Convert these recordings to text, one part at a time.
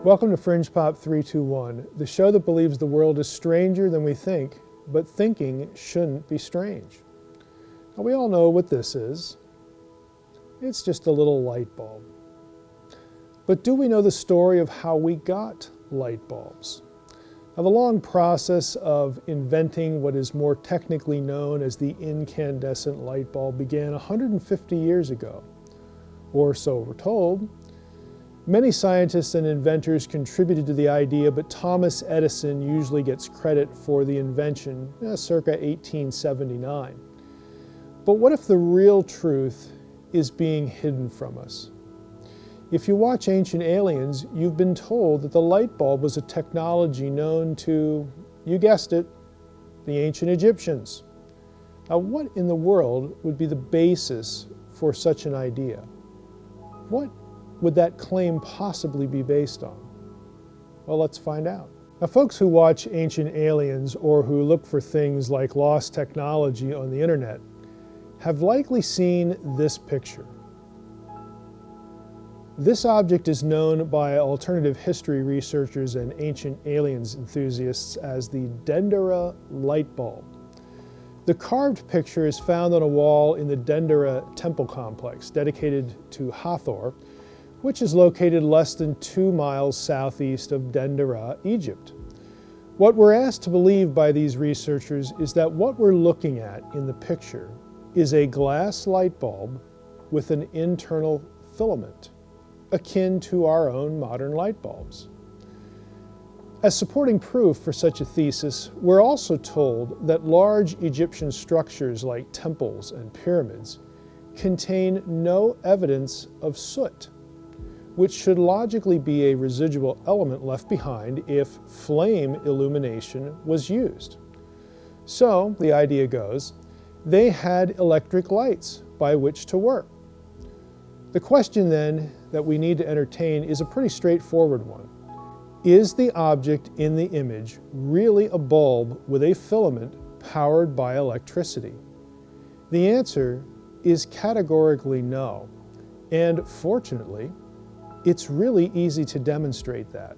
Welcome to Fringe Pop 321, the show that believes the world is stranger than we think, but thinking shouldn't be strange. Now, we all know what this is. It's just a little light bulb. But do we know the story of how we got light bulbs? Now, the long process of inventing what is more technically known as the incandescent light bulb began 150 years ago, or so we're told. Many scientists and inventors contributed to the idea, but Thomas Edison usually gets credit for the invention, circa 1879. But what if the real truth is being hidden from us? If you watch Ancient Aliens, you've been told that the light bulb was a technology known to, you guessed it, the ancient Egyptians. Now, what in the world would be the basis for such an idea? What would that claim possibly be based on? Well, let's find out. Now, folks who watch Ancient Aliens or who look for things like lost technology on the internet have likely seen this picture. This object is known by alternative history researchers and Ancient Aliens enthusiasts as the Dendera Lightbulb. The carved picture is found on a wall in the Dendera temple complex dedicated to Hathor, which is located less than 2 miles southeast of Dendera, Egypt. What we're asked to believe by these researchers is that what we're looking at in the picture is a glass light bulb with an internal filament, akin to our own modern light bulbs. As supporting proof for such a thesis, we're also told that large Egyptian structures like temples and pyramids contain no evidence of soot, which should logically be a residual element left behind if flame illumination was used. So, the idea goes, they had electric lights by which to work. The question then that we need to entertain is a pretty straightforward one. Is the object in the image really a bulb with a filament powered by electricity? The answer is categorically no, and fortunately, it's really easy to demonstrate that.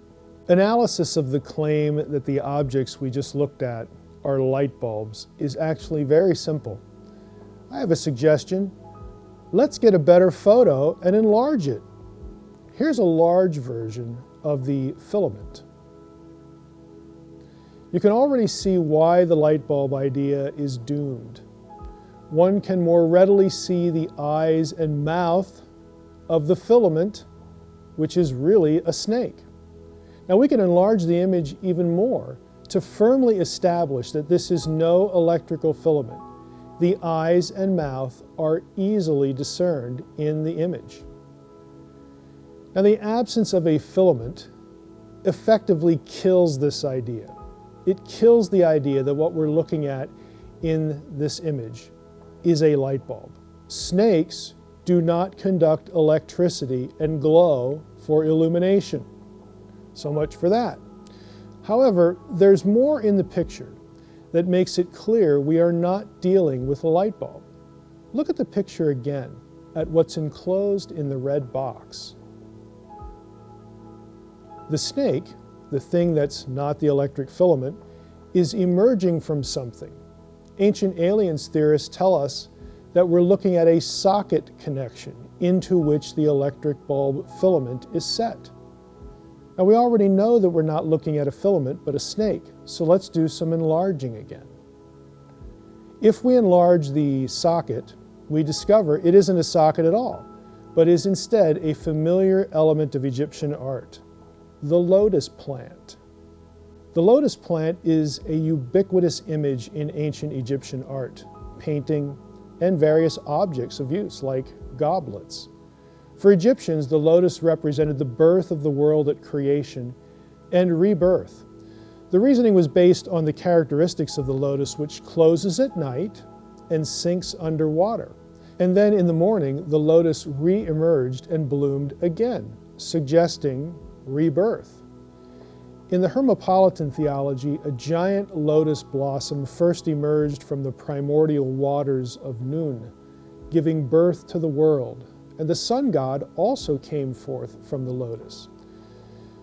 Analysis of the claim that the objects we just looked at are light bulbs is actually very simple. I have a suggestion. Let's get a better photo and enlarge it. Here's a large version of the filament. You can already see why the light bulb idea is doomed. One can more readily see the eyes and mouth of the filament, which is really a snake. Now, we can enlarge the image even more to firmly establish that this is no electrical filament. The eyes and mouth are easily discerned in the image. Now, the absence of a filament effectively kills this idea. It kills the idea that what we're looking at in this image is a light bulb. Snakes do not conduct electricity and glow for illumination. So much for that. However, there's more in the picture that makes it clear we are not dealing with a light bulb. Look at the picture again, at what's enclosed in the red box. The snake, the thing that's not the electric filament, is emerging from something. Ancient Aliens theorists tell us that we're looking at a socket connection into which the electric bulb filament is set. Now, we already know that we're not looking at a filament but a snake, so let's do some enlarging again. If we enlarge the socket, we discover it isn't a socket at all, but is instead a familiar element of Egyptian art, the lotus plant. The lotus plant is a ubiquitous image in ancient Egyptian art, painting, and various objects of use like goblets. For Egyptians, the lotus represented the birth of the world at creation and rebirth. The reasoning was based on the characteristics of the lotus, which closes at night and sinks underwater. And then in the morning, the lotus re-emerged and bloomed again, suggesting rebirth. In the Hermopolitan theology, a giant lotus blossom first emerged from the primordial waters of Nun, giving birth to the world, and the sun god also came forth from the lotus.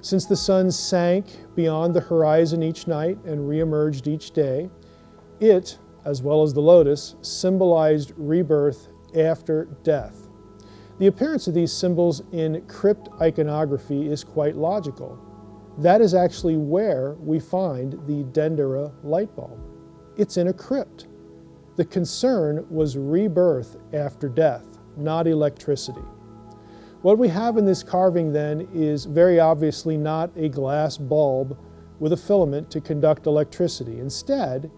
Since the sun sank beyond the horizon each night and re-emerged each day, it, as well as the lotus, symbolized rebirth after death. The appearance of these symbols in crypt iconography is quite logical. That is actually where we find the Dendera Lightbulb. It's in a crypt. The concern was rebirth after death, not electricity. What we have in this carving then is very obviously not a glass bulb with a filament to conduct electricity. Instead,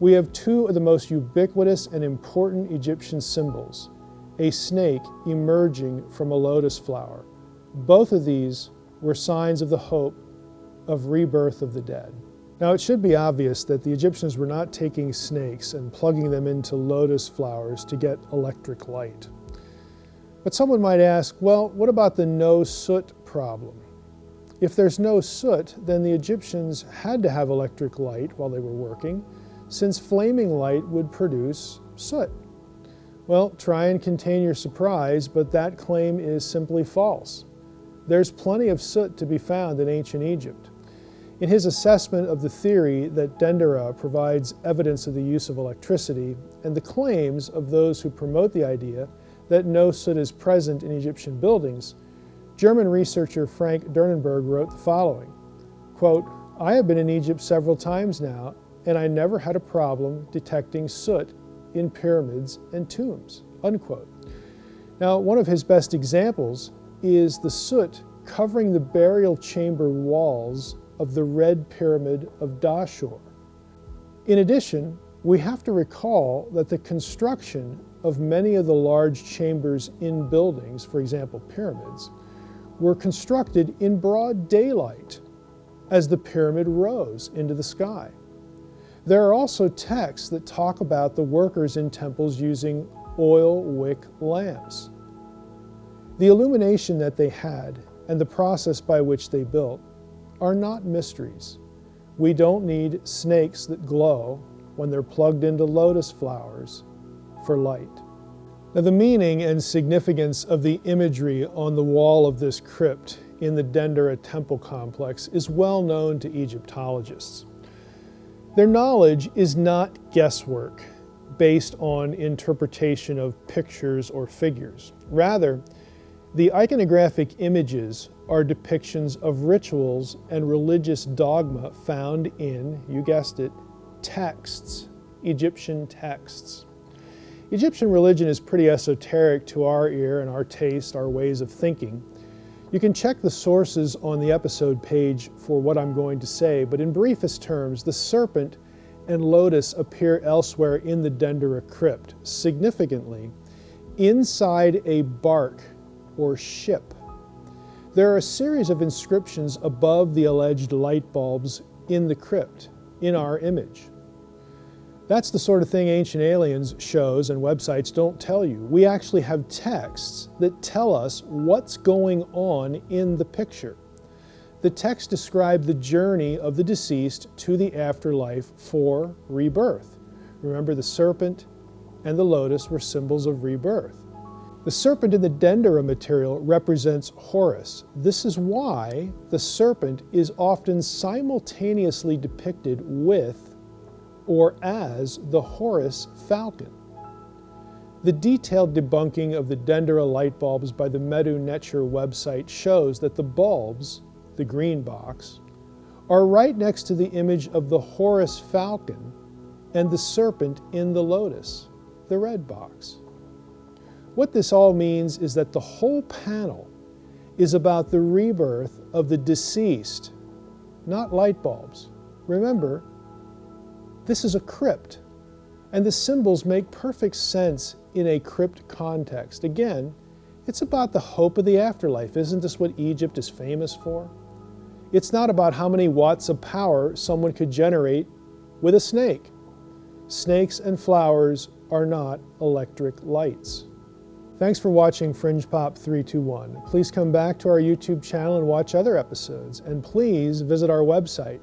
we have two of the most ubiquitous and important Egyptian symbols, a snake emerging from a lotus flower. Both of these were signs of the hope of rebirth of the dead. Now, it should be obvious that the Egyptians were not taking snakes and plugging them into lotus flowers to get electric light. But someone might ask, well, what about the no soot problem? If there's no soot, then the Egyptians had to have electric light while they were working, since flaming light would produce soot. Well, try and contain your surprise, but that claim is simply false. There's plenty of soot to be found in ancient Egypt. In his assessment of the theory that Dendera provides evidence of the use of electricity and the claims of those who promote the idea that no soot is present in Egyptian buildings, German researcher Frank Dernenberg wrote the following, quote, "I have been in Egypt several times now, and I never had a problem detecting soot in pyramids and tombs," unquote. Now, one of his best examples is the soot covering the burial chamber walls of the Red Pyramid of Dashur. In addition, we have to recall that the construction of many of the large chambers in buildings, for example pyramids, were constructed in broad daylight as the pyramid rose into the sky. There are also texts that talk about the workers in temples using oil wick lamps. The illumination that they had and the process by which they built are not mysteries. We don't need snakes that glow when they're plugged into lotus flowers for light. Now, the meaning and significance of the imagery on the wall of this crypt in the Dendera temple complex is well known to Egyptologists. Their knowledge is not guesswork based on interpretation of pictures or figures. Rather, the iconographic images are depictions of rituals and religious dogma found in, you guessed it, texts, Egyptian texts. Egyptian religion is pretty esoteric to our ear and our taste, our ways of thinking. You can check the sources on the episode page for what I'm going to say, but in briefest terms, the serpent and lotus appear elsewhere in the Dendera crypt, significantly inside a bark or ship. There are a series of inscriptions above the alleged light bulbs in the crypt, in our image. That's the sort of thing Ancient Aliens shows and websites don't tell you. We actually have texts that tell us what's going on in the picture. The texts describe the journey of the deceased to the afterlife for rebirth. Remember, the serpent and the lotus were symbols of rebirth. The serpent in the Dendera material represents Horus. This is why the serpent is often simultaneously depicted with or as the Horus falcon. The detailed debunking of the Dendera light bulbs by the Medu Neter website shows that the bulbs, the green box, are right next to the image of the Horus falcon and the serpent in the lotus, the red box. What this all means is that the whole panel is about the rebirth of the deceased, not light bulbs. Remember, this is a crypt, and the symbols make perfect sense in a crypt context. Again, it's about the hope of the afterlife. Isn't this what Egypt is famous for? It's not about how many watts of power someone could generate with a snake. Snakes and flowers are not electric lights. Thanks for watching Fringe Pop 321. Please come back to our YouTube channel and watch other episodes. And please visit our website,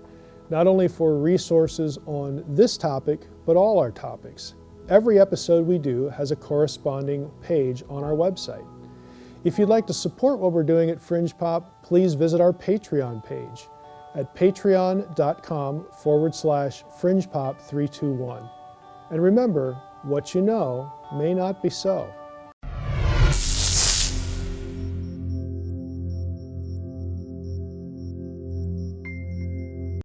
not only for resources on this topic, but all our topics. Every episode we do has a corresponding page on our website. If you'd like to support what we're doing at Fringe Pop, please visit our Patreon page at patreon.com/fringepop321. And remember, what you know may not be so.